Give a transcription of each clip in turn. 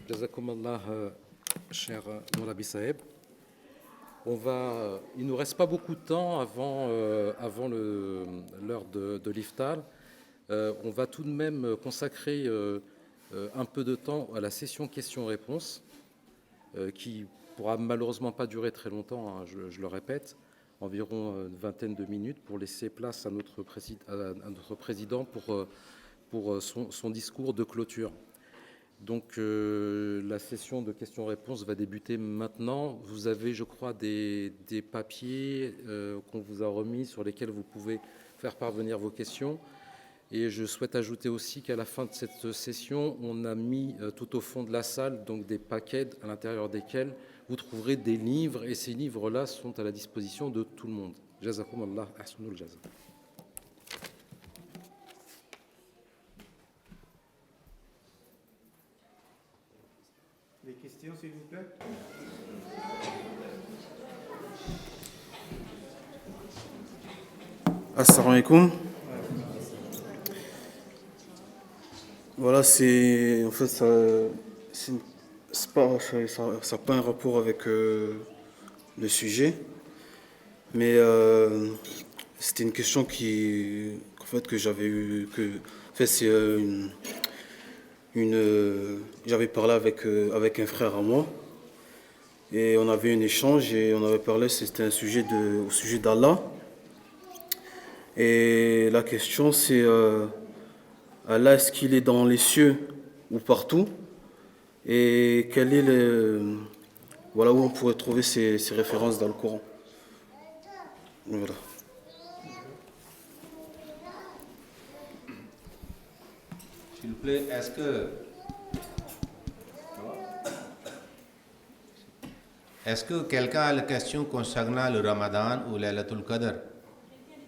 Jazakum Allah, cher Moulabi Saeb. Il ne nous reste pas beaucoup de temps avant l'heure de l'iftar. On va tout de même consacrer un peu de temps à la session questions-réponses, qui pourra malheureusement pas durer très longtemps, hein, je le répète, environ une vingtaine de minutes, pour laisser place à notre président pour son discours de clôture. Donc la session de questions-réponses va débuter maintenant. Vous avez, je crois, des papiers qu'on vous a remis sur lesquels vous pouvez faire parvenir vos questions. Et je souhaite ajouter aussi qu'à la fin de cette session, on a mis tout au fond de la salle donc des paquets à l'intérieur desquels vous trouverez des livres, et ces livres-là sont à la disposition de tout le monde. Jazakum Allah, ahsanul jaza. Les questions, s'il vous plaît. Assalamu alaikum. Voilà, c'est en fait ça n'a pas un rapport avec le sujet, mais c'était une question que j'avais eu c'est j'avais parlé avec un frère à moi et on avait un échange et on avait parlé, c'était au sujet d'Allah, et la question c'est Allah, est-ce qu'il est dans les cieux ou partout, et quel est voilà où on pourrait trouver ces références dans le Coran. Voilà. S'il vous plaît, est-ce que quelqu'un a une question concernant le Ramadan ou Laylatul Qadr?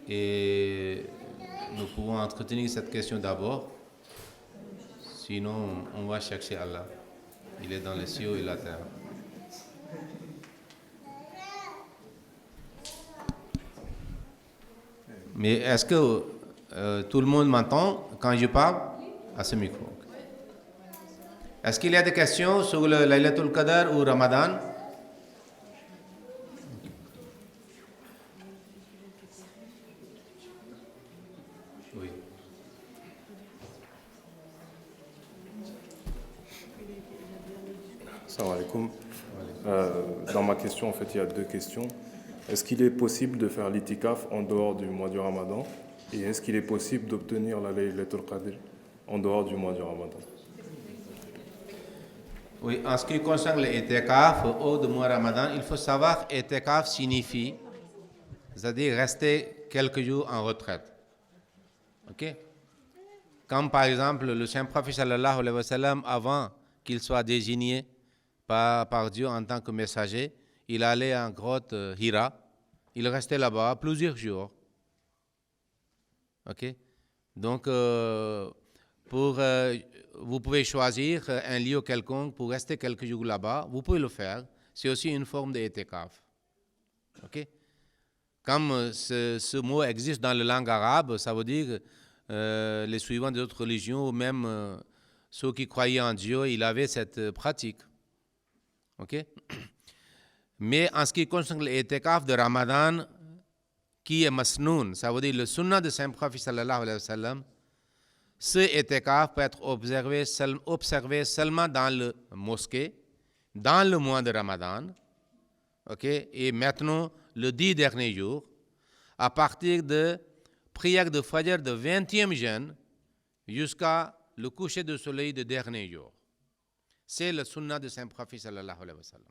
Et nous pouvons entretenir cette question d'abord. Sinon, on va chercher Allah. Il est dans les cieux et la terre. Mais est-ce que tout le monde m'entend quand je parle à ce micro? Est-ce qu'il y a des questions sur le Laylatul Qadr ou Ramadan? Oui. Salam alaikum. Dans ma question, en fait, il y a deux questions. Est-ce qu'il est possible de faire l'itikaf en dehors du mois du Ramadan? Et est-ce qu'il est possible d'obtenir la Laylatul Qadr en dehors du mois du Ramadan? Oui, en ce qui concerne l'itikaf au du mois Ramadan, il faut savoir itikaf signifie, c'est-à-dire rester quelques jours en retraite. Ok? Comme par exemple le saint prophète sallallahu alayhi wa sallam, avant qu'il soit désigné par Dieu en tant que messager, il allait en grotte Hira, il restait là-bas plusieurs jours. Ok? Donc, vous pouvez choisir un lieu quelconque pour rester quelques jours là-bas, vous pouvez le faire. C'est aussi une forme d'itikaf. Ok? Comme ce mot existe dans la langue arabe, ça veut dire les suivants des autres religions, ou même ceux qui croyaient en Dieu, ils avaient cette pratique. Ok? Mais en ce qui concerne l'itikaf de Ramadan, qui est masnoun, ça veut dire le sunnah de Saint Prophète sallallahu alayhi wa sallam, ce itikaf peut être observé seulement dans le mosquée, dans le mois de Ramadan, ok? Et maintenant, le 10 derniers jours, à partir de prière de Fajr de 20e jeûne jusqu'à le coucher du soleil de dernier jour. C'est le sunnah de Saint Prophète sallallahu alayhi wa sallam.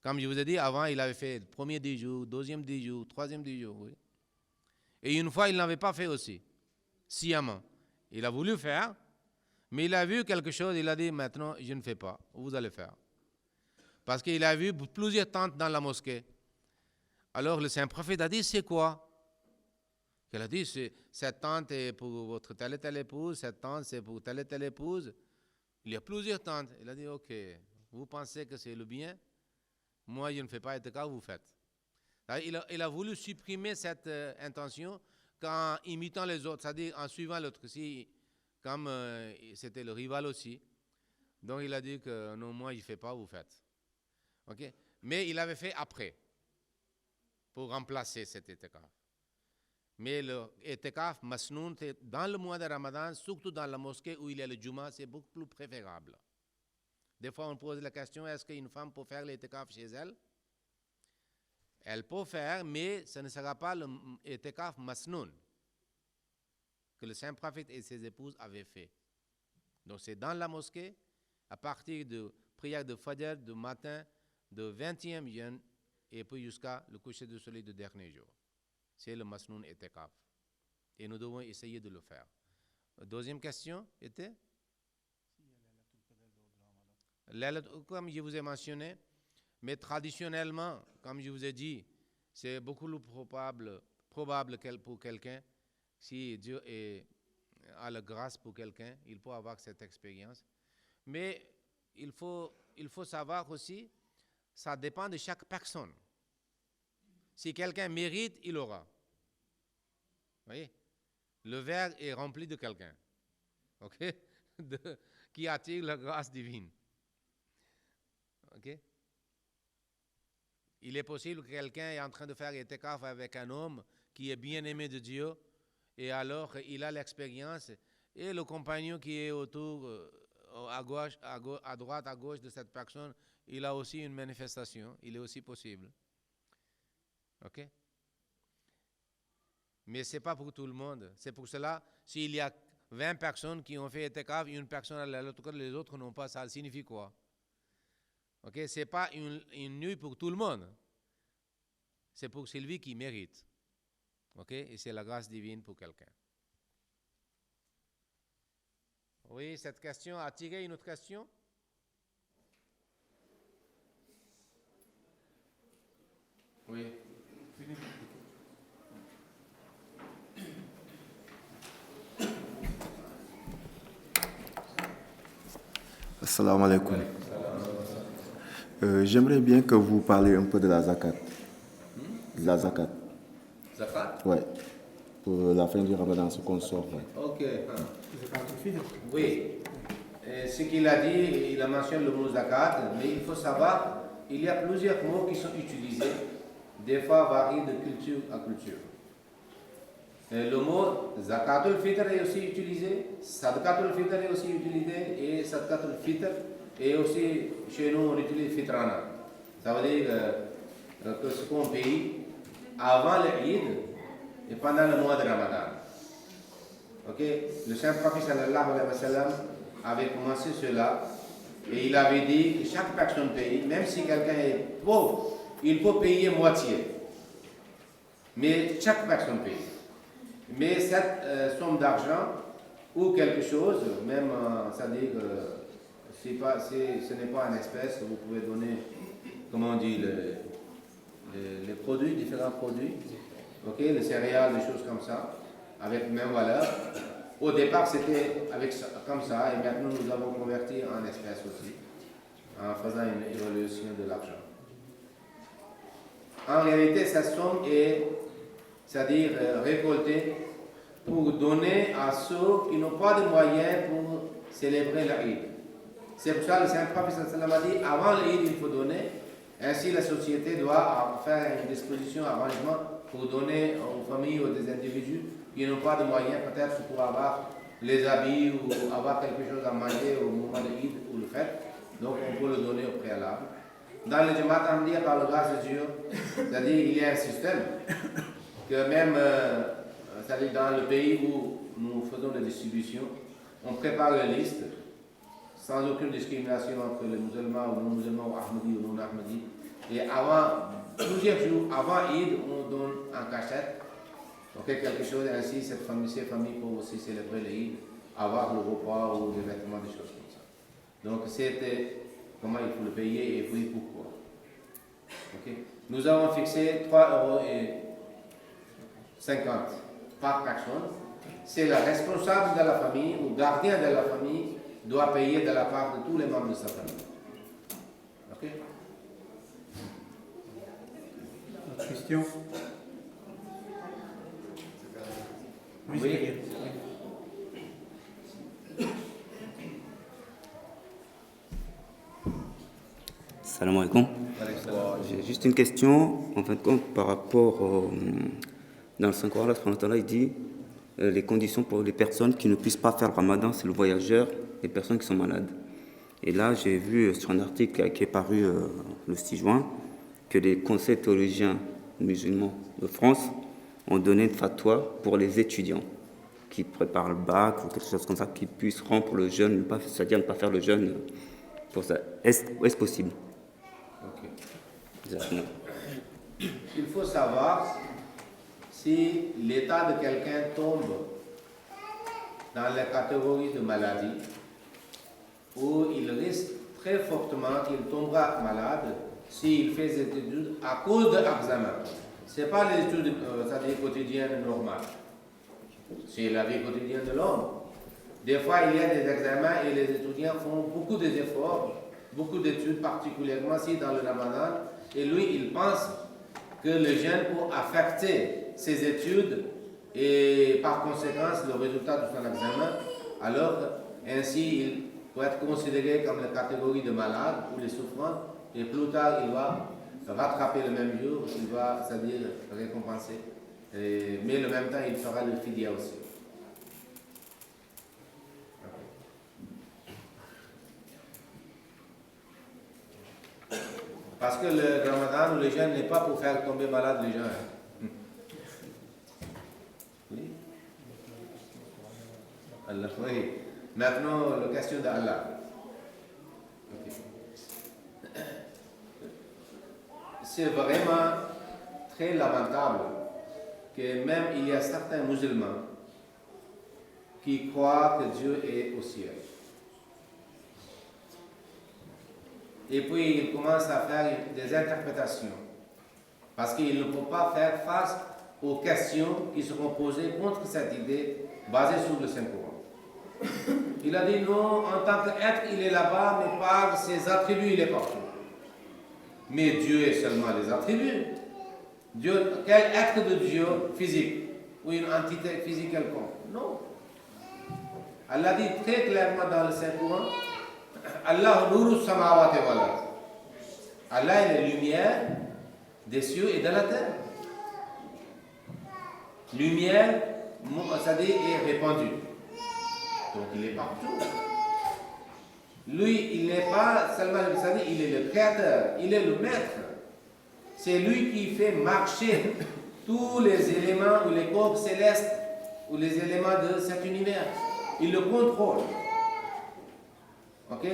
Comme je vous ai dit, avant, il avait fait le premier 10 jours, deuxième 10 jours, troisième 10 jours, oui. Et une fois, il n'avait pas fait aussi, sciemment. Il a voulu faire, mais il a vu quelque chose, il a dit, maintenant, je ne fais pas, vous allez faire. Parce qu'il a vu plusieurs tentes dans la mosquée. Alors, le saint prophète a dit, c'est quoi? Il a dit, cette tente est pour votre telle et telle épouse, cette tente c'est pour telle et telle épouse. Il y a plusieurs tentes. Il a dit, ok, vous pensez que c'est le bien? Moi, je ne fais pas itikaf, vous faites. Il a voulu supprimer cette intention qu'en imitant les autres, c'est-à-dire en suivant l'autre. Si, comme c'était le rival aussi, Donc il a dit que non, moi je ne fais pas, vous faites. Okay? Mais il avait fait après, pour remplacer cet itikaf. Mais le itikaf masnoun, dans le mois de Ramadan, surtout dans la mosquée où il y a le Juma, c'est beaucoup plus préférable. Des fois, on pose la question, est-ce qu'une femme peut faire l'itikaf chez elle? Elle peut faire, mais ce ne sera pas l'itikaf masnoun que le Saint-Prophète et ses épouses avaient fait. Donc c'est dans la mosquée, à partir de prière de Fajr, du matin, de 20e jeûne, et puis jusqu'à le coucher du soleil du dernier jour. C'est le masnoun itikaf. Et nous devons essayer de le faire. Deuxième question était? Comme je vous ai mentionné, mais traditionnellement, comme je vous ai dit, c'est beaucoup plus probable pour quelqu'un, si Dieu a la grâce pour quelqu'un, il peut avoir cette expérience. Mais il faut savoir aussi, ça dépend de chaque personne. Si quelqu'un mérite, il aura. Vous voyez? Le verre est rempli de quelqu'un, okay? Qui attire la grâce divine. Okay? Il est possible que quelqu'un est en train de faire itikaf avec un homme qui est bien aimé de Dieu, et alors il a l'expérience, et le compagnon qui est autour, à droite, à gauche de cette personne, il a aussi une manifestation, il est aussi possible. Ok? Mais ce n'est pas pour tout le monde. C'est pour cela, s'il y a 20 personnes qui ont fait itikaf, une personne à l'autre côté, les autres n'ont pas, ça signifie quoi? Ok? Ce n'est pas une nuit pour tout le monde. C'est pour celui qui mérite. Ok? Et c'est la grâce divine pour quelqu'un. Oui, cette question a attiré une autre question? Oui. Assalamu alaikum. J'aimerais bien que vous parliez un peu de la zakat. De la zakat. Zakat? Ouais. Pour la fin du Ramadan, ce qu'on sort. Ouais. Ok. Oui. Ce qu'il a dit, il a mentionné le mot zakat, mais il faut savoir, il y a plusieurs mots qui sont utilisés, des fois varient de culture à culture. Le mot zakatul fitr est aussi utilisé, sadaqatul fitr est aussi utilisé, et sadaqatul fitr est aussi, chez nous, on utilise fitrana. Ça veut dire que ce qu'on paye avant l'Eid et pendant le mois de Ramadan. Ok? Le Saint-Prophète sallallahu alayhi wa sallam avait commencé cela, et il avait dit que chaque personne paye, même si quelqu'un est pauvre, il peut payer moitié. Mais chaque personne paye. Mais cette somme d'argent ou quelque chose, même, c'est-à-dire que ce n'est pas en espèce, vous pouvez donner, comment on dit, les produits, différents produits, okay, les céréales, des choses comme ça, avec même valeur. Au départ, c'était comme ça, et maintenant nous avons converti en espèces aussi, en faisant une évaluation de l'argent. En réalité, cette somme est, c'est-à-dire récoltée pour donner à ceux qui n'ont pas de moyens pour célébrer l'Eid. C'est pour ça que le Saint-Prophète a dit, avant l'Eid, il faut donner. Ainsi, la société doit faire une disposition, un arrangement pour donner aux familles ou des individus qui n'ont pas de moyens, peut-être pour avoir les habits ou avoir quelque chose à manger au moment de l'Eid ou le fête. Donc, on peut le donner au préalable. Dans le Jamaat Ahmadiyya, par la grâce de Dieu, c'est-à-dire il y a un système que même, c'est-à-dire dans le pays où nous faisons la distribution, on prépare la liste sans aucune discrimination entre les musulmans ou non-musulmans, ou Ahmadis ou non-Ahmadis. Et avant, plusieurs jours avant Eid, on donne en cachette quelque chose, ainsi ces familles peuvent aussi célébrer l'Eid, avoir le repas ou des vêtements, des choses comme ça. Donc c'était comment il faut le payer et puis pourquoi. Okay. Nous avons fixé 3,50 € par personne. C'est le responsable de la famille ou gardien de la famille doit payer de la part de tous les membres de sa famille. Ok? Autre question? Oui. Salam alaikum. J'ai juste une question, en fin de compte, par rapport dans le Saint-Coran, Allah subhanahu wa ta'ala, il dit les conditions pour les personnes qui ne puissent pas faire le ramadan, c'est le voyageur, les personnes qui sont malades. Et là, j'ai vu sur un article qui est paru le 6 juin que les conseils théologiens musulmans de France ont donné une fatwa pour les étudiants qui préparent le bac ou quelque chose comme ça, qui puissent rompre le jeûne, c'est-à-dire ne pas faire le jeûne pour ça. Est-ce possible? Exactement. Il faut savoir si l'état de quelqu'un tombe dans la catégorie de maladie où il risque très fortement qu'il tombera malade s'il fait des études à cause de l'examen. Ce n'est pas les études c'est-à-dire quotidiennes normales. C'est la vie quotidienne de l'homme. Des fois, il y a des examens et les étudiants font beaucoup d'efforts, beaucoup d'études, particulièrement si dans le ramadan. Et lui, il pense que le jeûne peut affecter ses études et par conséquent le résultat de son examen. Alors, ainsi, il peut être considéré comme la catégorie de malades ou les souffrants. Et plus tard, il va rattraper le même jour, il va, c'est-à-dire récompenser. Mais en même temps, il fera le fidya aussi. Parce que le ramadan ou le jeûne n'est pas pour faire tomber malade les gens. Oui. Allah, oui. Maintenant, la question d'Allah. Okay. C'est vraiment très lamentable que même il y a certains musulmans qui croient que Dieu est au ciel. Et puis ils commencent à faire des interprétations parce qu'ils ne peuvent pas faire face aux questions qui seront posées contre cette idée basée sur le Saint-Coran. Il a dit non, en tant qu'être, il est là-bas, mais par ses attributs, il est partout. Mais Dieu est seulement les attributs. Dieu, quel acte de Dieu physique ou une entité physique quelconque? Non. Allah dit très clairement dans le Saint-Coran, Allah nuru samawati wal ard. Allah est la lumière des cieux et de la terre. Lumière, c'est-à-dire est répandue. Donc il est partout. Lui, il n'est pas seulement le c'est-à-dire, il est le créateur, il est le maître. C'est lui qui fait marcher tous les éléments ou les corps célestes ou les éléments de cet univers. Il le contrôle. Ok?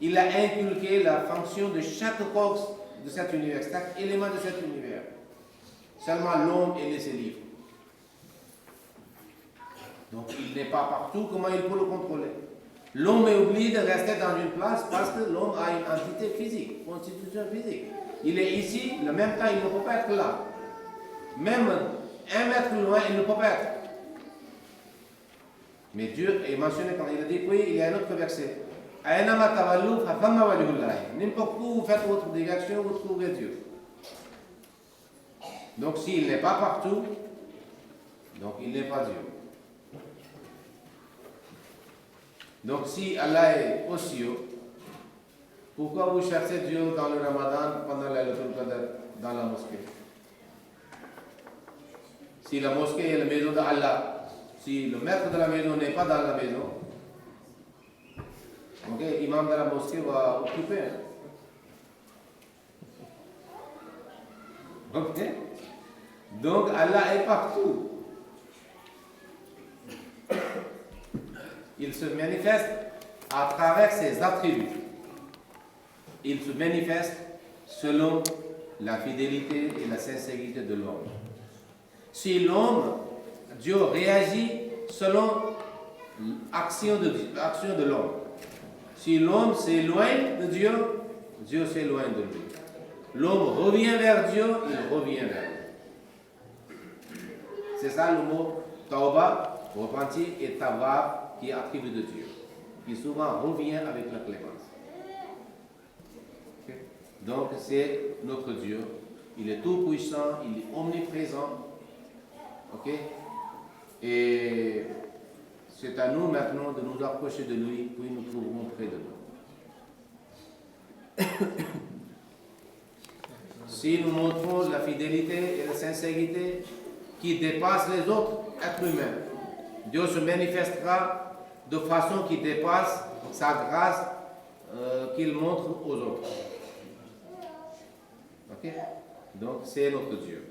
Il a inculqué la fonction de chaque corps de cet univers, chaque élément de cet univers. Seulement l'homme est laissé libre. Donc il n'est pas partout, comment il peut le contrôler? L'homme est obligé de rester dans une place parce que l'homme a une entité physique, constitution physique. Il est ici, le même temps il ne peut pas être là. Même 1 mètre loin, il ne peut pas être. Mais Dieu est mentionné quand il a dit, oui, il y a un autre verset. N'importe où vous faites votre direction, vous trouverez Dieu. Donc s'il n'est pas partout, donc il n'est pas Dieu. Donc si Allah est aux cieux, pourquoi vous cherchez Dieu dans le Ramadan pendant la dans la mosquée? Si la mosquée est la maison d'Allah, si le maître de la maison n'est pas dans la maison, ok, l'imam de la mosquée va occuper. Ok? Donc Allah est partout. Il se manifeste à travers ses attributs. Il se manifeste selon la fidélité et la sincérité de l'homme. Si l'homme, Dieu réagit selon l'action de l'homme. Si l'homme s'éloigne de Dieu, Dieu s'éloigne de lui. L'homme revient vers Dieu, il revient vers lui. C'est ça le mot tauba, repentir, et tawab, qui est attribut de Dieu, qui souvent revient avec la clémence. Okay? Donc c'est notre Dieu, il est tout puissant, il est omniprésent, ok? Et c'est à nous maintenant de nous approcher de lui, puis nous trouverons près de nous. si nous montrons la fidélité et la sincérité qui dépassent les autres êtres humains, Dieu se manifestera de façon qui dépasse sa grâce qu'il montre aux autres. Ok? Donc c'est notre Dieu.